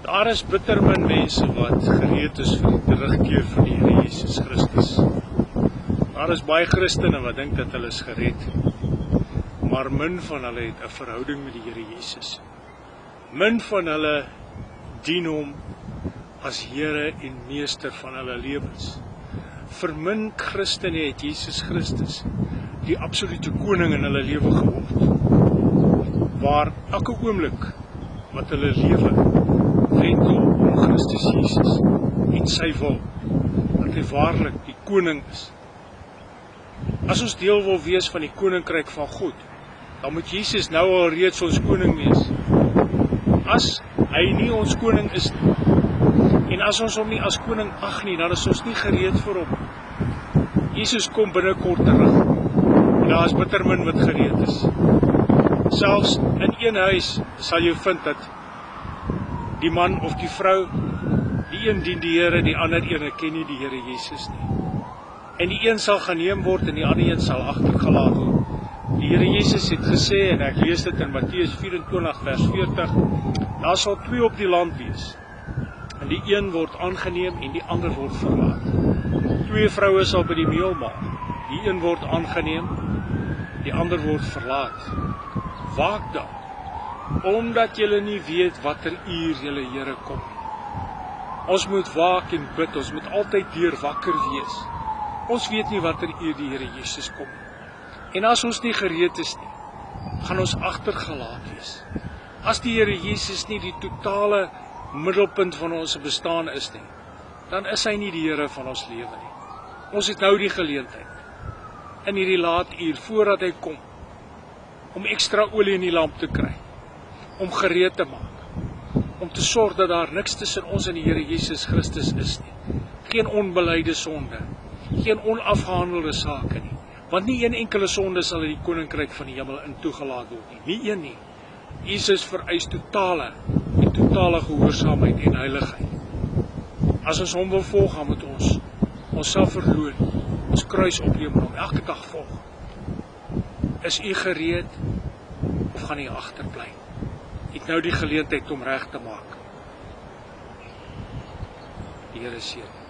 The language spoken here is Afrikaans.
Daar is bitter min mense wat gereed is vir die terugkeer van die Here Jesus Christus. Daar is baie Christene wat dink dat hulle is gered, maar min van hulle het 'n verhouding met die Here Jesus. Min van hulle dien hom as Here en Meester van hulle lewens. Vir min Christene het Jesus Christus die absolute koning in hulle lewe geword, waar elke oomblik wat hulle lewe wendel om Christus Jesus en sy wil, dat hy waarlik die koning is. As ons deel wil wees van die koninkryk van God, dan moet Jesus nou al reeds ons koning wees. As hy nie ons koning is nie, en as ons hom nie as koning ag nie, dan is ons nie gereed vir hom. Jesus kom binnekort terug, en daar is bitter min wat gereed is. Selfs in een huis sal jy vind dat die man of die vrou, die een dien die Here, die ander ene ken nie die Here Jesus nie. En die een sal geneem word en die ander een sal agtergelaat word. Die Here Jesus het gesê, en ek lees dit in Matteus 24 vers 40, daar sal 2 op die land wees, en die een word aangeneem en die ander word verlaat. 2 vroue sal by die meel maak, die een word aangeneem, die ander word verlaat. Waak dan, omdat julle nie weet watter uur julle Here kom. Ons moet waak en bid, ons moet altyd deur wakker wees. Ons weet nie watter uur die Here Jesus kom. En as ons nie gereed is nie, gaan ons agtergelaat wees. As die Here Jesus nie die totale middelpunt van ons bestaan is nie, dan is hy nie die Here van ons lewe nie. Ons het nou die geleentheid, in hierdie laat uur, voordat hy kom, om ekstra olie in die lamp te kry, om gereed te maak, om te sorg dat daar niks tussen ons en die Here Jesus Christus is nie. Geen onbeleide sonde, geen onafgehandelde sake nie, want nie een enkele sonde sal in die koninkryk van die hemel in toegelaat word nie, nie een nie. Jesus vereis totale gehoorsaamheid en heiligheid. As ons hom wil volg, dan moet ons onsself verloon, ons kruis opneem en hom elke dag volg. Is u gereed of gaan u agterbly? Het nou die geleentheid om reg te maak. Die Here seën.